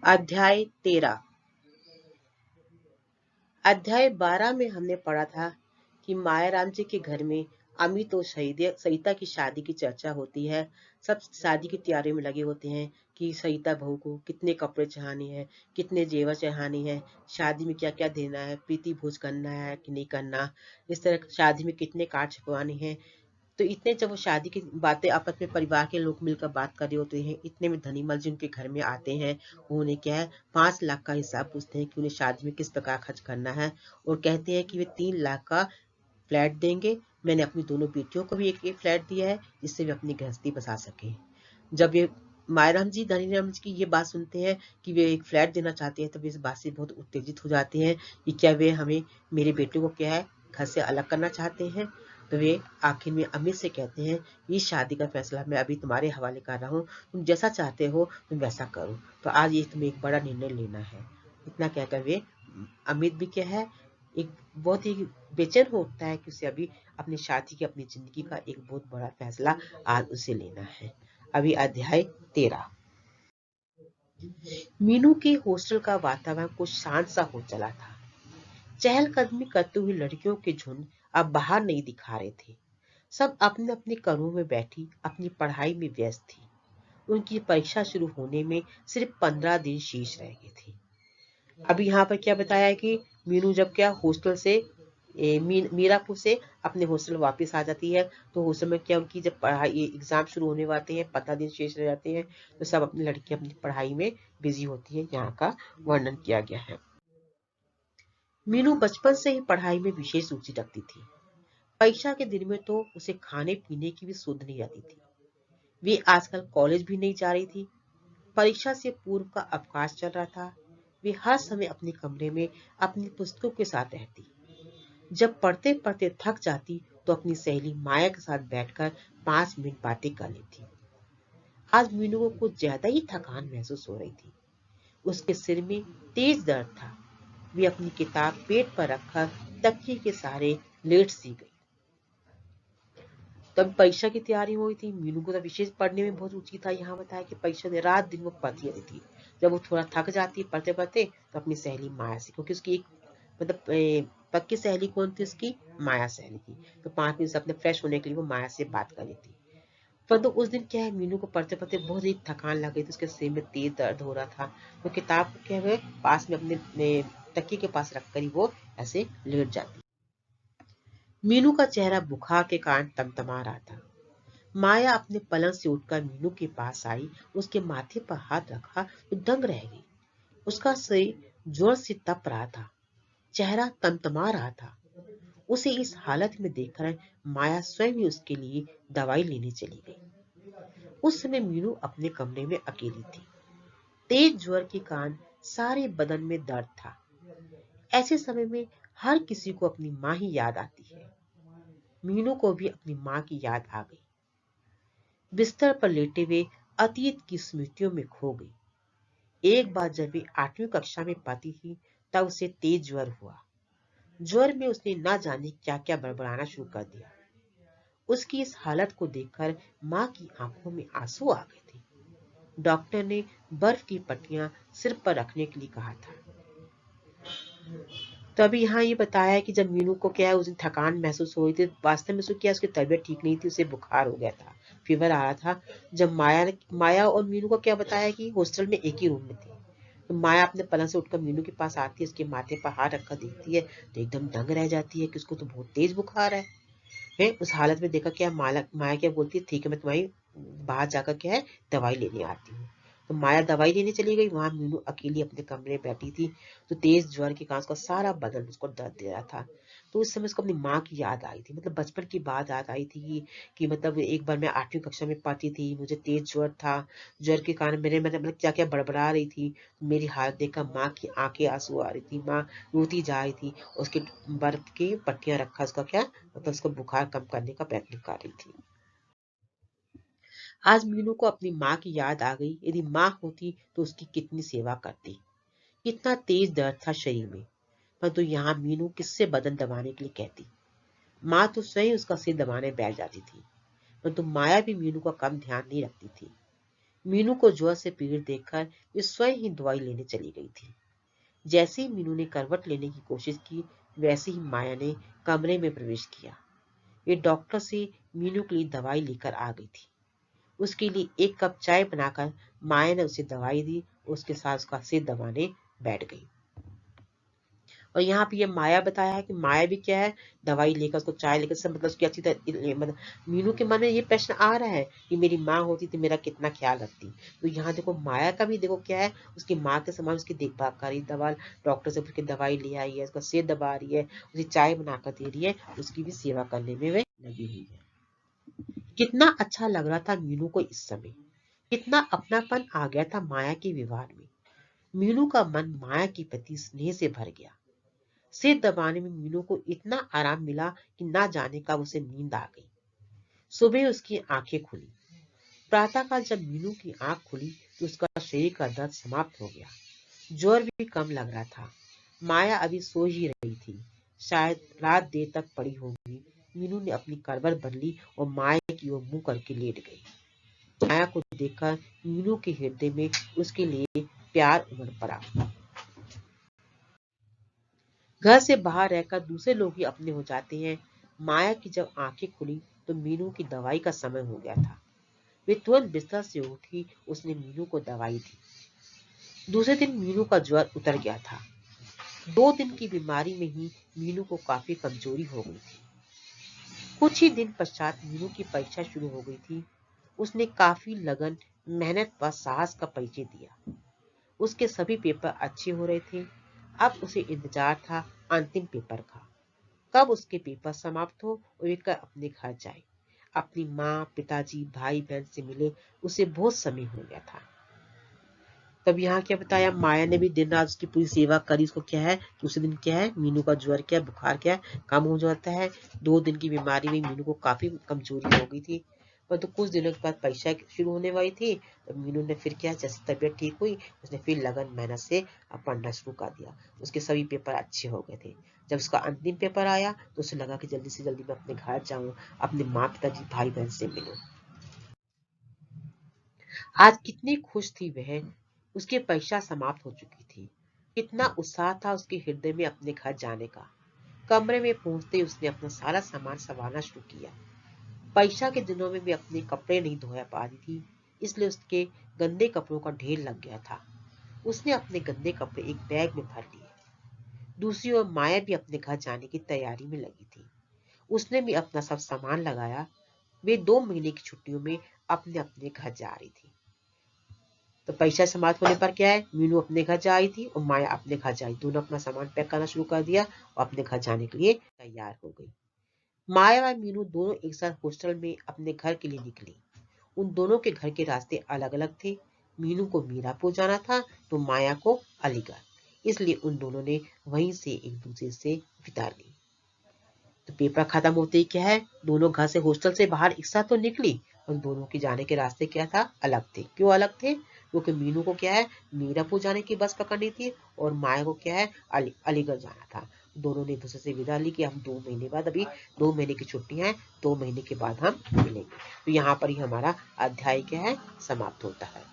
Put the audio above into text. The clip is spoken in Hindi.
अध्याय 13। अध्याय 12 में हमने पढ़ा था कि मायाराम जी के घर में अमित और सरिता की शादी की चर्चा होती है। सब शादी की तैयारियों में लगे होते हैं कि सरिता बहू को कितने कपड़े चढ़ाने हैं, कितने जेवर चढ़ाने हैं, शादी में क्या क्या देना है, प्रीति भोज करना है कि नहीं करना, इस तरह शादी में कितने कार्ड छपवाने हैं। तो इतने जब वो शादी की बातें आपस में परिवार के लोग मिलकर बात कर रहे होते हैं, इतने में धनीमल जी उनके घर में आते हैं। उन्हें क्या है 5 लाख का हिसाब पूछते हैं कि उन्हें शादी में किस प्रकार खर्च करना है, और कहते हैं कि वे 3 लाख का फ्लैट देंगे। मैंने अपनी दोनों बेटियों को भी एक एक फ्लैट दिया है जिससे वे अपनी गृहस्थी बसा सके। जब ये मायराम जी धनीराम जी की ये बात सुनते हैं कि वे एक फ्लैट देना चाहते हैं, तो वे इस बात से बहुत उत्तेजित हो जाते हैं कि क्या वे हमें, मेरे बेटे को क्या है, घर से अलग करना चाहते हैं। तो वे आखिर में अमित से कहते हैं, ये शादी का फैसला मैं अभी तुम्हारे हवाले कर रहा हूँ, तुम जैसा चाहते हो तुम वैसा करो, तो आज ये तुम्हें एक बड़ा निर्णय लेना है। इतना कहकर वे अमित भी क्या है, एक बहुत ही बेचैन होता है कि उसे अभी अपनी शादी की, अपनी जिंदगी का एक बहुत बड़ा फैसला आज उसे लेना है। अभी अध्याय 13। मीनू के हॉस्टल का वातावरण कुछ शांत सा हो चला था। चहलकदमी करती हुई लड़कियों के झुंड अब बाहर नहीं दिखा रहे थे। सब अपने अपने कमरों में बैठी अपनी पढ़ाई में व्यस्त थी। उनकी परीक्षा शुरू होने में सिर्फ 15 दिन शेष रह गए थे। अभी यहाँ पर क्या बताया है कि मीनू जब क्या हॉस्टल से मीरापुर से अपने हॉस्टल वापस आ जाती है, तो हॉस्टल में क्या उनकी जब पढ़ाई एग्जाम शुरू होने वाले हैं, 15 दिन शेष रह जाते हैं, तो सब अपनी लड़कियां अपनी पढ़ाई में बिजी होती है। यहाँ का वर्णन किया गया है। मीनू बचपन से ही पढ़ाई में विशेष रुचि रखती थी। परीक्षा के दिन में तो उसे खाने पीने की भी सुध नहीं रहती थी। वे आजकल कॉलेज भी नहीं जा रही थी। परीक्षा से पूर्व का अवकाश चल रहा था। वे हर समय अपने कमरे में अपनी पुस्तकों के साथ रहती। जब पढ़ते पढ़ते थक जाती तो अपनी सहेली माया के साथ बैठकर 5 मिनट बातें कर लेती। आज मीनू को कुछ ज्यादा ही थकान महसूस हो रही थी। उसके सिर में तेज दर्द था। वे अपनी किताब पेट पर रखकर तकिए के सहारे लेट सी गई। तब परीक्षा की तैयारी हो रही थी। मीनू को तो विशेष पढ़ने में बहुत रुचि था। यहाँ बताया कि परीक्षा में रात दिन वो पढ़ती रहती थी। जब वो थोड़ा थक जाती पढ़ते पढ़ते, तो अपनी सहेली माया से, क्योंकि उसकी एक मतलब पक्की सहेली कौन थी उसकी, माया सहेली थी, तो 5 मिनट से अपने फ्रेश होने के लिए वो माया से बात कर लेती। परंतु उस दिन क्या है, मीनू को पढ़ते पढ़ते बहुत ही थकान लग गई थी। उसके सिर में तेज दर्द हो रहा था। तो किताब को क्या है पास में अपने तकिए के पास रखकर ही वो ऐसे लेट जाती। मीनू का चेहरा बुखार के कारण तमतमा रहा था। माया अपने पलंग से उठकर मीनू के पास आई, उसके माथे पर हाथ रखा तो दंग रह गई। उसका सिर जोर से तप रहा था, चेहरा तमतमा रहा था। उसे इस हालत में देखकर माया स्वयं ही उसके लिए दवाई लेने चली गई। उस समय मीनू अपने कमरे में अकेली थी। तेज ज्वर के कारण सारे बदन में दर्द था। ऐसे समय में हर किसी को अपनी माँ ही याद आती है। मीनू को भी अपनी माँ की याद आ गई। बिस्तर पर लेटे हुए अतीत की स्मृतियों में खो गई। एक बार जब वे 8वीं कक्षा में पढ़ती थी, तब उसे तेज ज्वर हुआ। ज्वर में उसने न जाने क्या क्या बड़बड़ाना शुरू कर दिया। उसकी इस हालत को देखकर माँ की आंखों में आंसू आ गए थे। डॉक्टर ने बर्फ की पट्टियां सिर पर रखने के लिए कहा था। तो अभी यहाँ ये बताया है कि जब मीनू को क्या है उस दिन थकान महसूस हो रही थी, वास्तव में उसको क्या उसकी तबीयत ठीक नहीं थी, उसे बुखार हो गया था, फीवर आ रहा था। जब माया और मीनू को क्या बताया कि हॉस्टल में एक ही रूम में थी, तो माया अपने पलंग से उठकर मीनू के पास आती है, उसके माथे पर हाथ रखकर देखती है, तो एकदम दंग रह जाती है कि उसको तो बहुत तेज बुखार है। उस हालत में देखा क्या माया क्या बोलती है, ठीक है मैं तुम्हारी बाहर जाकर क्या है दवाई लेने आती हूँ। तो माया दवाई लेने चली गई। वहां मीनू अकेली अपने कमरे में बैठी थी। तो तेज ज्वर के कारण उसका सारा बदन उसको दर्द दे रहा था। तो उस समय उसको अपनी माँ की याद आई थी, मतलब बचपन की बात याद आई थी कि मतलब एक बार मैं 8वीं कक्षा में पढ़ती थी, मुझे तेज ज्वर था। ज्वर के कारण मेरे मतलब क्या क्या बड़बड़ा रही थी। मेरी हालत देखकर माँ की आंखें आंसू आ रही थी, माँ रोती जा रही थी। उसके बर्फ की पट्टियां रखा उसका क्या मतलब उसको बुखार कम करने का प्रयत्न कर रही थी। आज मीनू को अपनी माँ की याद आ गई। यदि माँ होती तो उसकी कितनी सेवा करती। कितना तेज दर्द था शरीर में, परंतु यहाँ मीनू किससे बदन दबाने के लिए कहती। माँ तो स्वयं उसका सिर दबाने बैठ जाती थी, परंतु माया भी मीनू का कम ध्यान नहीं रखती थी। मीनू को ज्वर से पीड़ित देखकर वे स्वयं ही दवाई लेने चली गई थी। जैसे ही मीनू ने करवट लेने की कोशिश की, वैसे ही माया ने कमरे में प्रवेश किया। वे डॉक्टर से मीनू के लिए दवाई लेकर आ गई थी। उसके लिए एक कप चाय बनाकर माया ने उसे दवाई दी, उसके साथ उसका सिर दबाने बैठ गई। और यहाँ पे ये माया बताया है कि माया भी क्या है, दवाई लेकर उसको चाय लेकर सब, मतलब उसकी अच्छी तरह, मतलब मीनू के मन में ये प्रश्न आ रहा है कि मेरी माँ होती तो मेरा कितना ख्याल रखती। तो यहाँ देखो माया का भी देखो क्या है, उसकी माँ के समान उसकी देखभाल कर रही, दवा डॉक्टर से पूछ के दवाई ले आई है, उसका सिर दबा रही है, उसे चाय बनाकर दे रही है, उसकी भी सेवा करने में वे लगी हुई है। कितना अच्छा लग रहा था मीनू को इस समय, कितना अपनापन आ गया था माया के व्यवहार में। मीनू का मन माया के प्रति स्नेह से भर गया। सिर दबाने में मीनू को इतना आराम मिला कि ना जाने कब उसे नींद आ गई। सुबह उसकी आंखें खुली। प्रातःकाल जब मीनू की आंख खुली तो उसका शरीर का दर्द समाप्त हो गया। ज्वर भी कम लग रहा था। माया अभी सो ही रही थी, शायद रात देर तक पड़ी होगी। मीनू ने अपनी करवट बदली और माया की ओर मुंह करके लेट गई। माया को देखकर मीनू के हृदय में उसके लिए प्यार उमड़ पड़ा। घर से बाहर रहकर दूसरे लोग ही अपने हो जाते हैं। माया की जब आंखें खुली तो मीनू की दवाई का समय हो गया था। वे तुरंत बिस्तर से उठी, उसने मीनू को दवाई दी। दूसरे दिन मीनू का ज्वर उतर गया था। 2 दिन की बीमारी में ही मीनू को काफी कमजोरी हो गई थी। कुछ ही दिन पश्चात मीनू की परीक्षा शुरू हो गई थी। उसने काफी लगन, मेहनत व साहस का परिचय दिया। उसके सभी पेपर अच्छे हो रहे थे। अब उसे इंतजार था अंतिम पेपर का। कब उसके पेपर समाप्त हो और वे अपने घर जाए, अपनी माँ, पिताजी, भाई बहन से मिले। उसे बहुत समय हो गया था। तब यहाँ क्या बताया, माया ने भी दिन रात उसकी पूरी सेवा करी। उसको क्या है कि उसी दिन क्या है, मीनू का ज्वर क्या है, बुखार क्या है, कम हो जाता है। 2 दिन की बीमारी में मीनू को काफी कमजोरी हो गई थी। पर तो कुछ दिनों के बाद परीक्षा शुरू होने वाली थी, तो मीनू ने फिर क्या, जैसे तबीयत ठीक हुई, उसने फिर लगन मेहनत से पढ़ना शुरू कर दिया। उसके सभी पेपर अच्छे हो गए थे। जब उसका अंतिम पेपर आया तो उसे लगा कि जल्दी से जल्दी मैं अपने घर जाऊं, अपने माँ, पिताजी, भाई बहन से मिलूं। आज कितनी खुश थी वह। उसकी परीक्षा समाप्त हो चुकी थी। कितना उत्साह था उसके हृदय में अपने घर जाने का। कमरे में पहुंचते ही उसने अपना सारा सामान संभालना शुरू किया। परीक्षा के दिनों में भी अपने कपड़े नहीं धोया पा रही थी, इसलिए उसके गंदे कपड़ों का ढेर लग गया था। उसने अपने गंदे कपड़े एक बैग में भर लिए। दूसरी ओर माया भी अपने घर जाने की तैयारी में लगी थी। उसने भी अपना सब सामान लगाया। वे 2 महीने की छुट्टियों में अपने अपने घर जा रही थी। तो परीक्षा समाप्त होने पर क्या है, मीनू अपने घर जा रही थी और माया अपने घर जा रही। दोनों अपना सामान पैक करना शुरू कर दिया और अपने घर जाने के लिए तैयार हो गई। माया और मीनू दोनों एक साथ हॉस्टल में अपने घर के लिए निकली। उन दोनों के घर के रास्ते अलग अलग थे। मीनू को मीरापुर जाना था तो माया को अलीगढ़, इसलिए उन दोनों ने वहीं से एक दूसरे से विदा ली। तो पेपर खत्म होते ही क्या है, दोनों घर से हॉस्टल से बाहर एक साथ तो निकली, और दोनों के जाने के रास्ते क्या था, अलग थे। क्यों अलग थे? क्योंकि मीनू को क्या है, मीरापुर जाने की बस पकड़नी थी और माया को क्या है, अलीगढ़ जाना था। दोनों ने एक दूसरे से विदा ली कि हम 2 महीने बाद, अभी 2 महीने की छुट्टियां हैं, 2 महीने के बाद हम मिलेंगे। तो यहाँ पर ही हमारा अध्याय क्या है, समाप्त होता है।